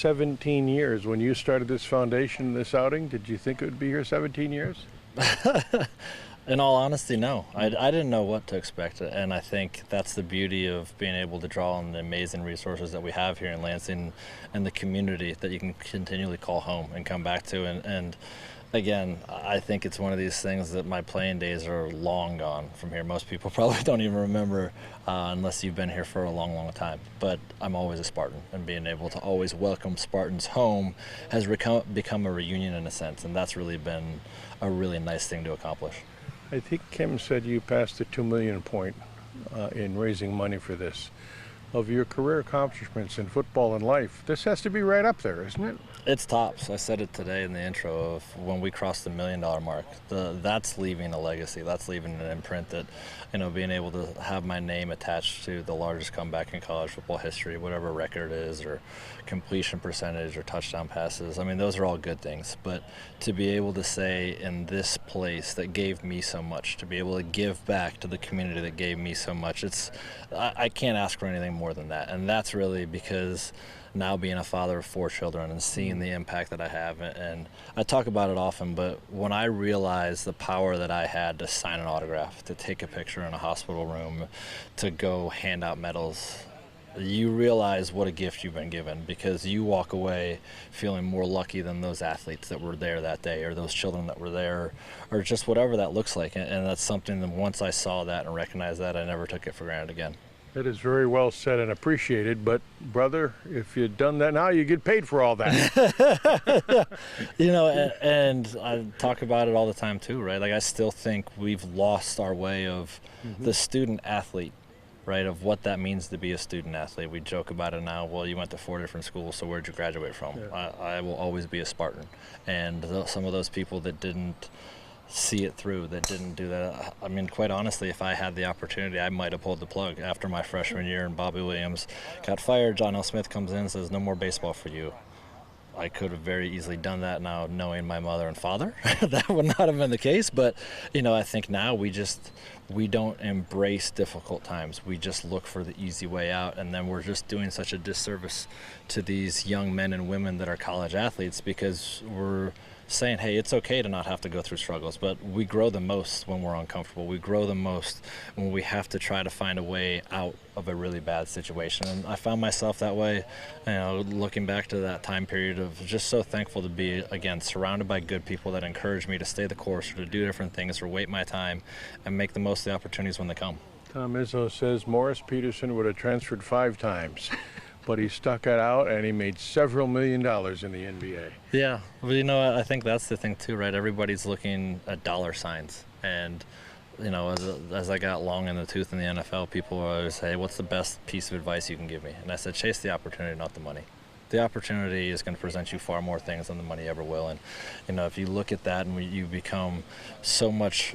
17 years. When you started this foundation, this outing, did you think it would be here 17 years? In all honesty, no. I didn't know what to expect, and I think that's the beauty of being able to draw on the amazing resources that we have here in Lansing and the community that you can continually call home and come back to. And again, I think it's one of these things that my playing days are long gone from here. Most people probably don't even remember unless you've been here for a long, long time. But I'm always a Spartan, and being able to always welcome Spartans home has become a reunion in a sense, and that's really been a really nice thing to accomplish. I think Kim said you passed the $2 million point in raising money for this. Of your career accomplishments in football and life, this has to be right up there, isn't it? It's tops. I said it today in the intro of when we crossed the $1 million mark. That's leaving a legacy. That's leaving an imprint that, being able to have my name attached to the largest comeback in college football history, whatever record it is, or completion percentage or touchdown passes. I mean, those are all good things. But to be able to say in this place that gave me so much, to be able to give back to the community that gave me so much, I can't ask for anything more than that. And that's really because now being a father of 4 children and seeing the impact that I have, and I talk about it often, but when I realized the power that I had to sign an autograph, to take a picture in a hospital room, to go hand out medals, you realize what a gift you've been given, because you walk away feeling more lucky than those athletes that were there that day, or those children that were there, or just whatever that looks like. And that's something that once I saw that and recognized that, I never took it for granted again. That is very well said and appreciated, but brother, if you'd done that now, you get paid for all that. And I talk about it all the time too, right? Like, I still think we've lost our way of the student athlete, right? Of what that means to be a student athlete. We joke about it now. Well, you went to 4 different schools, so where'd you graduate from? Yeah. I will always be a Spartan. And some of those people that didn't see it through, that didn't do that. I mean, quite honestly, if I had the opportunity, I might have pulled the plug after my freshman year and Bobby Williams got fired. John L. Smith comes in and says, no more baseball for you. I could have very easily done that now, knowing my mother and father. That would not have been the case. But, I think now we don't embrace difficult times. We just look for the easy way out. And then we're just doing such a disservice to these young men and women that are college athletes, because we're saying, hey, it's okay to not have to go through struggles, but we grow the most when we're uncomfortable. We grow the most when we have to try to find a way out of a really bad situation. And I found myself that way, looking back to that time period of just so thankful to be, again, surrounded by good people that encourage me to stay the course or to do different things or wait my time and make the most of the opportunities when they come. Tom Izzo says Morris Peterson would have transferred 5 times. But he stuck it out, and he made several $1 million in the NBA. Yeah, well, I think that's the thing too, right? Everybody's looking at dollar signs, and as I got long in the tooth in the NFL, people always say, "What's the best piece of advice you can give me?" And I said, "Chase the opportunity, not the money. The opportunity is going to present you far more things than the money ever will." And if you look at that and you become so much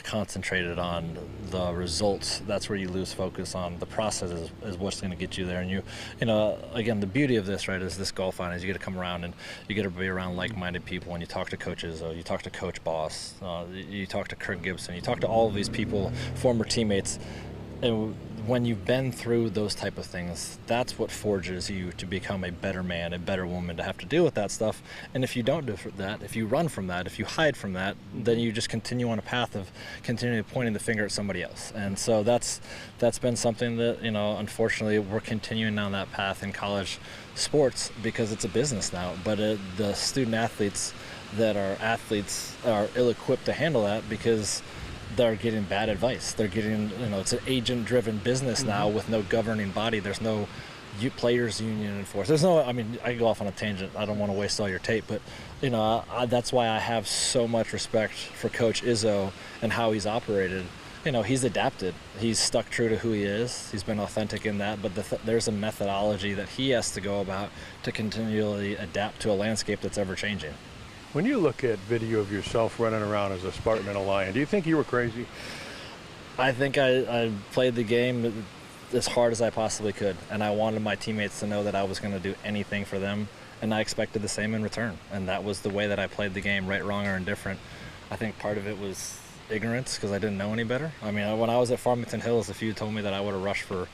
concentrated on the results, that's where you lose focus on the process is what's going to get you there. And again, the beauty of this, right, is this golf line is you get to come around and you get to be around like-minded people, and you talk to coaches, you talk to Coach Boss, you talk to Kirk Gibson, you talk to all of these people, former teammates. And when you've been through those type of things, that's what forges you to become a better man, a better woman, to have to deal with that stuff. And if you don't do that, if you run from that, if you hide from that, then you just continue on a path of continually pointing the finger at somebody else. And so that's been something that, unfortunately, we're continuing down that path in college sports because it's a business now. But the student athletes that are athletes are ill-equipped to handle that because they're getting bad advice. They're getting, it's an agent-driven business now with no governing body. There's no players union enforced. There's no, I can go off on a tangent. I don't want to waste all your tape, but, that's why I have so much respect for Coach Izzo and how he's operated. He's adapted. He's stuck true to who he is. He's been authentic in that, but there's a methodology that he has to go about to continually adapt to a landscape that's ever-changing. When you look at video of yourself running around as a Spartan and a Lion, do you think you were crazy? I think I played the game as hard as I possibly could, and I wanted my teammates to know that I was going to do anything for them, and I expected the same in return. And that was the way that I played the game, right, wrong, or indifferent. I think part of it was ignorance because I didn't know any better. When I was at Farmington Hills, if you told me that I would have rushed for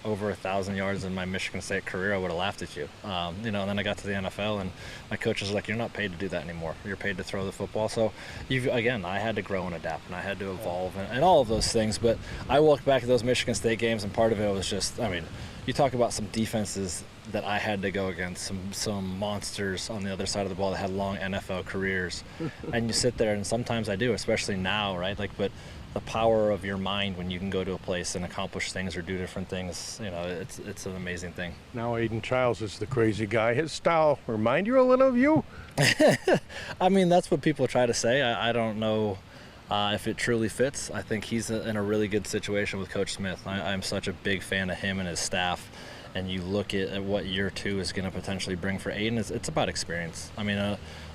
over 1,000 yards in my Michigan State career, I would have laughed at you. And then I got to the NFL, and my coach was like, "You're not paid to do that anymore. You're paid to throw the football." So, I had to grow and adapt, and I had to evolve, and all of those things. But I look back at those Michigan State games, and part of it was just, you talk about some defenses that I had to go against, some monsters on the other side of the ball that had long NFL careers, and you sit there, and sometimes I do, especially now, right? But the power of your mind when you can go to a place and accomplish things or do different things, it's an amazing thing. Now Aiden Childs is the crazy guy. His style remind you a little of you? That's what people try to say. I don't know if it truly fits. I think he's in a really good situation with Coach Smith. I'm such a big fan of him and his staff. And you look at what year 2 is going to potentially bring for Aiden, it's about experience.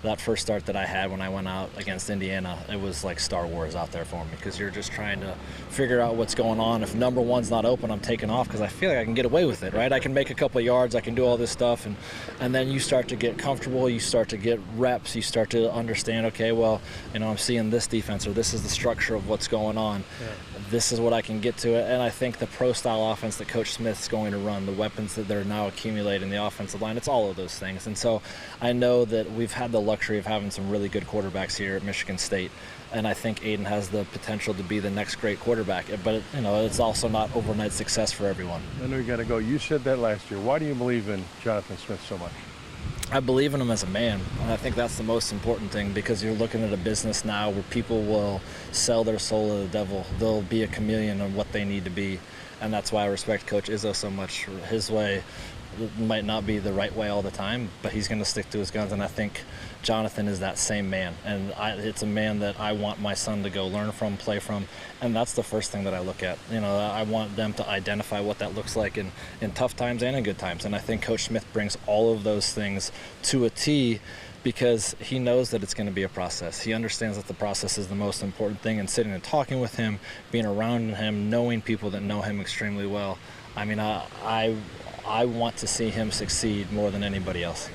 That first start that I had when I went out against Indiana, it was like Star Wars out there for me, because you're just trying to figure out what's going on. If number 1's not open, I'm taking off because I feel like I can get away with it, right? I can make a couple of yards, I can do all this stuff, and then you start to get comfortable, you start to get reps, you start to understand, okay, well, I'm seeing this defense, or this is the structure of what's going on. Yeah. This is what I can get to it. And I think the pro-style offense that Coach Smith's going to run, the weapons that they're now accumulating, the offensive line, it's all of those things. And so I know that we've had the luxury of having some really good quarterbacks here at Michigan State, and I think Aiden has the potential to be the next great quarterback. But it's also not overnight success for everyone. I know you got to go. You said that last year. Why do you believe in Jonathan Smith so much? I believe in him as a man, and I think that's the most important thing, because you're looking at a business now where people will sell their soul to the devil. They'll be a chameleon of what they need to be, and that's why I respect Coach Izzo so much. His way might not be the right way all the time, but he's going to stick to his guns, and I think Jonathan is that same man, and it's a man that I want my son to go learn from, play from, and that's the first thing that I look at. I want them to identify what that looks like in tough times and in good times, and I think Coach Smith brings all of those things to a T, because he knows that it's going to be a process. He understands that the process is the most important thing, and sitting and talking with him, being around him, knowing people that know him extremely well, I want to see him succeed more than anybody else.